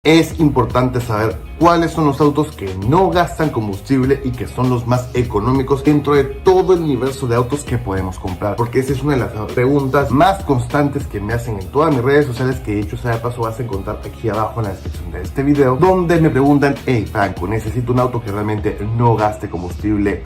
Es importante saber cuáles son los autos que no gastan combustible y que son los más económicos dentro de todo el universo de autos que podemos comprar, porque esa es una de las preguntas más constantes que me hacen en todas mis redes sociales, que de hecho sea de paso vas a encontrar aquí abajo en la descripción de este video, donde me preguntan: hey Franco, necesito un auto que realmente no gaste combustible,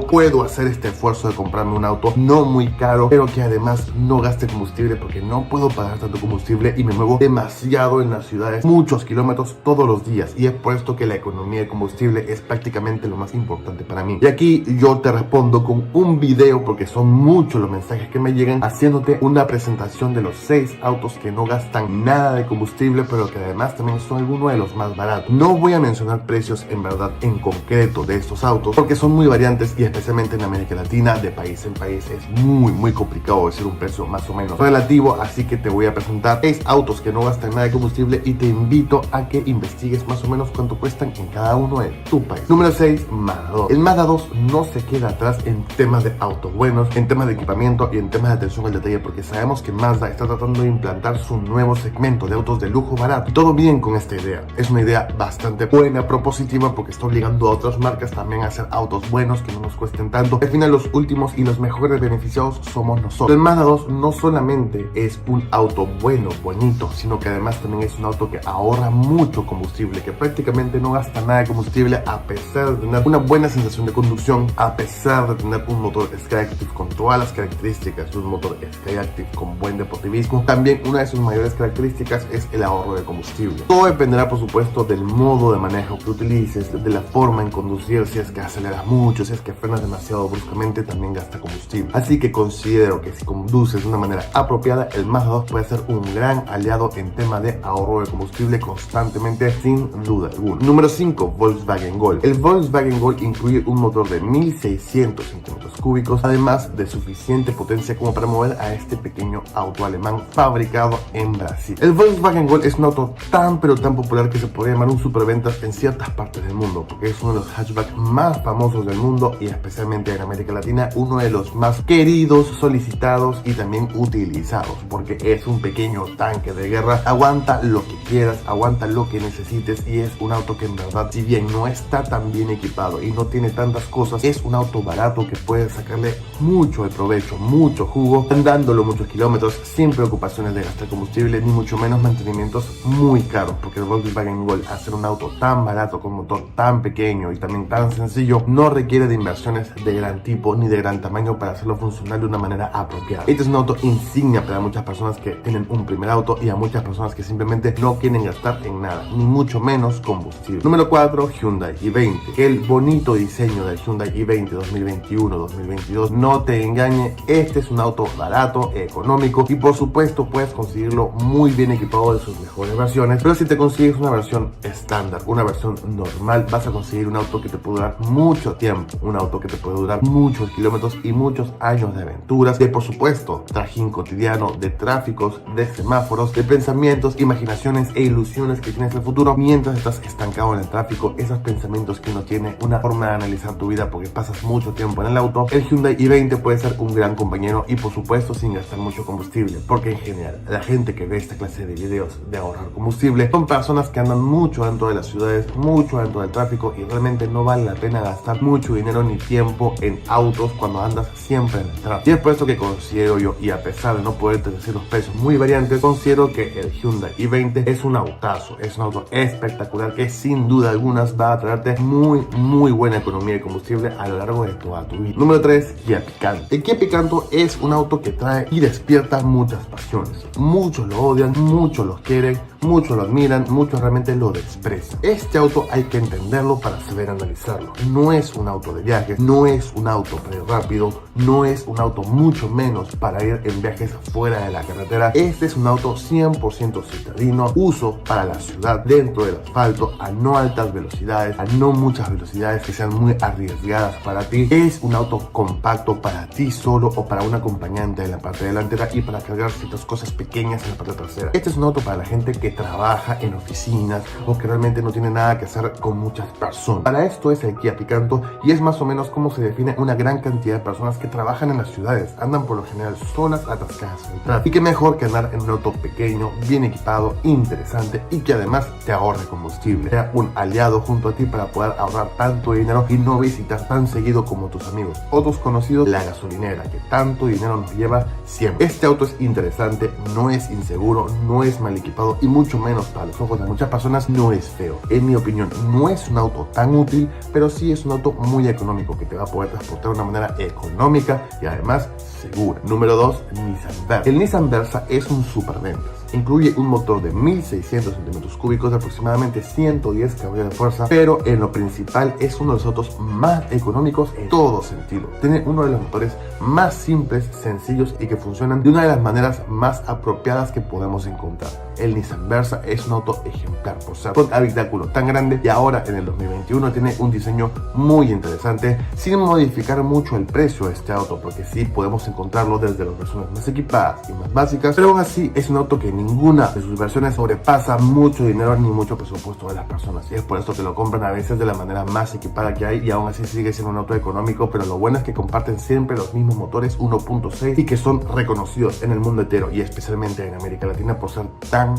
puedo hacer este esfuerzo de comprarme un auto no muy caro, pero que además no gaste combustible, porque no puedo pagar tanto combustible y me muevo demasiado en las ciudades, muchos kilómetros todos los días, y es por esto que la economía de combustible es prácticamente lo más importante para mí. Y aquí yo te respondo con un video, porque son muchos los mensajes que me llegan, haciéndote una presentación de los 6 autos que no gastan nada de combustible, pero que además también son algunos de los más baratos. No voy a mencionar precios en verdad en concreto de estos autos, porque son muy variantes, y especialmente en América Latina, de país en país, es muy complicado decir un precio más o menos relativo. Así que te voy a presentar 6 autos que no gastan nada de combustible y te invito a que investigues más o menos cuánto cuestan en cada uno de tu país. Número 6, Mazda 2. El Mazda 2 no se queda atrás en temas de autos buenos, en temas de equipamiento y en temas de atención al detalle, porque sabemos que Mazda está tratando de implantar su nuevo segmento de autos de lujo barato. Y todo bien con esta idea. Es una idea bastante buena, propositiva, porque está obligando a otras marcas también a hacer autos buenos que no nos cuesten tanto. Al final los últimos y los mejores beneficiados somos nosotros. El Mazda 2 no solamente es un auto bueno, bonito, sino que además también es un auto que ahorra mucho combustible, que prácticamente no gasta nada de combustible, a pesar de tener una buena sensación de conducción, a pesar de tener un motor Skyactiv con todas las características de un motor Skyactiv con buen deportivismo. También una de sus mayores características es el ahorro de combustible. Todo dependerá, por supuesto, del modo de manejo que utilices, de la forma en conducir. Si es que aceleras mucho, si es que frenas demasiado bruscamente, también gasta combustible. Así que considero que si conduces de una manera apropiada, el Mazda 2 puede ser un gran aliado en tema de ahorro de combustible constantemente, sin duda alguna. Número 5, Volkswagen Gol. El Volkswagen Gol incluye un motor de 1600 centímetros cúbicos, además de suficiente potencia como para mover a este pequeño auto alemán fabricado en Brasil. El Volkswagen Gol es un auto tan popular que se podría llamar un superventas en ciertas partes del mundo, porque es uno de los hatchbacks más famosos del mundo, y especialmente en América Latina uno de los más queridos, solicitados y también utilizados, porque es un pequeño tanque de guerra. Aguanta lo que quieras, aguanta lo que necesites, y es un auto que en verdad, si bien no está tan bien equipado y no tiene tantas cosas, es un auto barato que puedes sacarle mucho de provecho, mucho jugo, andándolo muchos kilómetros sin preocupaciones de gastar combustible, ni mucho menos mantenimientos muy caros, porque el Volkswagen Gol, al ser un auto tan barato con motor tan pequeño y también tan sencillo, no requiere de inversiones de gran tipo ni de gran tamaño para hacerlo funcionar de una manera apropiada. Este es un auto insignia para muchas personas que tienen un primer auto, y a muchas personas que simplemente no quieren gastar en nada, ni mucho menos combustible. Número 4, Hyundai i20. El bonito diseño del Hyundai i20 2021-2022 no te engañe. Este es un auto barato, económico, y por supuesto puedes conseguirlo muy bien equipado de sus mejores versiones. Pero si te consigues una versión estándar, una versión normal, vas a conseguir un auto que te puede durar mucho tiempo, un auto que te puede durar muchos kilómetros y muchos años de aventuras, de por supuesto trajín cotidiano, de tráficos, de semáforos, de pensamientos, imaginaciones e ilusiones que tienes del futuro mientras estás estancado en el tráfico. Esos pensamientos que uno tiene, una forma de analizar tu vida porque pasas mucho tiempo en el auto. El Hyundai i20 puede ser un gran compañero, y por supuesto sin gastar mucho combustible, porque en general la gente que ve esta clase de videos de ahorrar combustible son personas que andan mucho dentro de las ciudades, mucho dentro del tráfico, y realmente no vale la pena gastar mucho dinero ni tiempo en autos cuando andas siempre en el tráfico. Y es por esto que considero yo, y a pesar de no poder decir los precios muy variantes, considero que el Hyundai i20 es un autazo, es un auto espectacular que sin duda algunas va a traerte muy buena economía de combustible a lo largo de toda tu vida. Número 3, Kia Picanto. El Kia Picanto es un auto que trae y despierta muchas pasiones. Muchos lo odian, muchos lo quieren, muchos lo admiran, muchos realmente lo desprecian. Este auto hay que entenderlo para saber analizarlo. No es un auto de viajes, no es un auto rápido, no es un auto mucho menos para ir en viajes fuera de la carretera. Este es un auto 100% citadino, uso para la ciudad, dentro del asfalto, a no altas velocidades, a no muchas velocidades que sean muy arriesgadas para ti. Es un auto compacto para ti solo o para un acompañante en la parte delantera, y para cargar ciertas cosas pequeñas en la parte trasera. Este es un auto para la gente que que trabaja en oficinas o que realmente no tiene nada que hacer con muchas personas. Para esto es el Kia Picanto y es más o menos como se define una gran cantidad de personas que trabajan en las ciudades, andan por lo general solas, atascadas en el tráfico. Y qué mejor que andar en un auto pequeño, bien equipado, interesante y que además te ahorre combustible. Sea un aliado junto a ti para poder ahorrar tanto dinero y no visitar tan seguido como tus amigos o tus conocidos la gasolinera que tanto dinero nos lleva siempre. Este auto es interesante, no es inseguro, no es mal equipado y mucho menos para los ojos de muchas personas no es feo. En mi opinión no es un auto tan útil, pero sí es un auto muy económico que te va a poder transportar de una manera económica y además segura. Número 2, Nissan Versa. El Nissan Versa es un superventas. Incluye un motor de 1600 centímetros cúbicos de aproximadamente 110 caballos de fuerza, pero en lo principal es uno de los autos más económicos en todo sentido. Tiene uno de los motores más simples, sencillos y que funcionan de una de las maneras más apropiadas que podemos encontrar. El Nissan Versa es un auto ejemplar por ser un habitáculo tan grande y ahora en el 2021 tiene un diseño muy interesante sin modificar mucho el precio de este auto, porque sí podemos encontrarlo desde las versiones más equipadas y más básicas, pero aún así es un auto que ninguna de sus versiones sobrepasa mucho dinero ni mucho presupuesto de las personas, y es por esto que lo compran a veces de la manera más equipada que hay y aún así sigue siendo un auto económico. Pero lo bueno es que comparten siempre los mismos motores 1.6 y que son reconocidos en el mundo entero y especialmente en América Latina por ser tan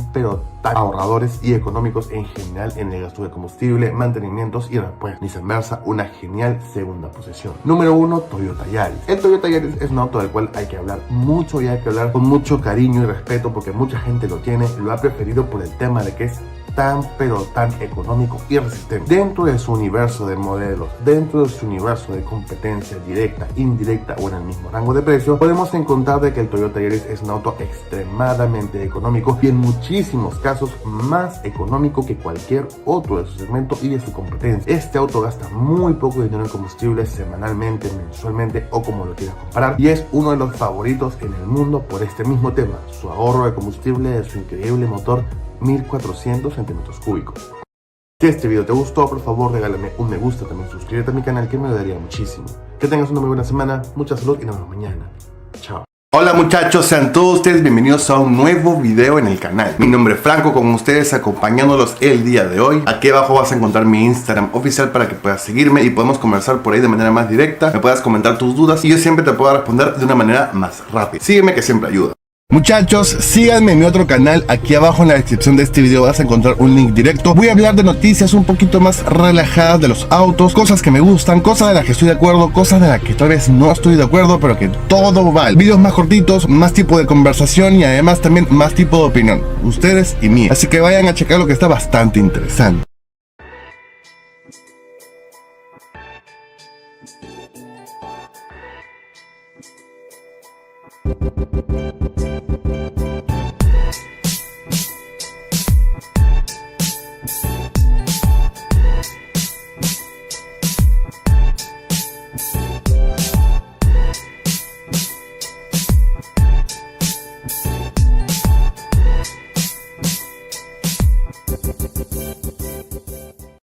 ahorradores y económicos en general en el gasto de combustible, mantenimientos y después Nissan Versa, una genial segunda posición. Número 1, Toyota Yaris. El Toyota Yaris es un auto del cual hay que hablar mucho y hay que hablar con mucho cariño y respeto porque mucha gente lo tiene, lo ha preferido por el tema de que es tan económico y resistente. Dentro de su universo de modelos, dentro de su universo de competencia directa, indirecta o en el mismo rango de precio, podemos encontrar de que el Toyota Yaris es un auto extremadamente económico y en muchísimos casos más económico que cualquier otro de su segmento y de su competencia. Este auto gasta muy poco dinero en combustible semanalmente, mensualmente o como lo quieras comparar, y es uno de los favoritos en el mundo por este mismo tema, su ahorro de combustible de su increíble motor 1400 centímetros cúbicos. Si este video te gustó, por favor regálame un me gusta, también suscríbete a mi canal que me ayudaría muchísimo. Que tengas una muy buena semana, mucha salud y nos vemos mañana. Chao. Hola muchachos, sean todos ustedes bienvenidos a un nuevo video en el canal. Mi nombre es Franco, con ustedes acompañándolos el día de hoy. Aquí abajo vas a encontrar mi Instagram oficial para que puedas seguirme y podemos conversar por ahí de manera más directa. Me puedas comentar tus dudas y yo siempre te puedo responder de una manera más rápida. Sígueme que siempre ayuda. Muchachos, síganme en mi otro canal, aquí abajo en la descripción de este video vas a encontrar un link directo. Voy a hablar de noticias un poquito más relajadas de los autos, cosas que me gustan, cosas de las que estoy de acuerdo, cosas de las que tal vez no estoy de acuerdo, pero que todo vale. Videos más cortitos, más tipo de conversación y además también más tipo de opinión, ustedes y mía. Así que vayan a checar lo que está bastante interesante.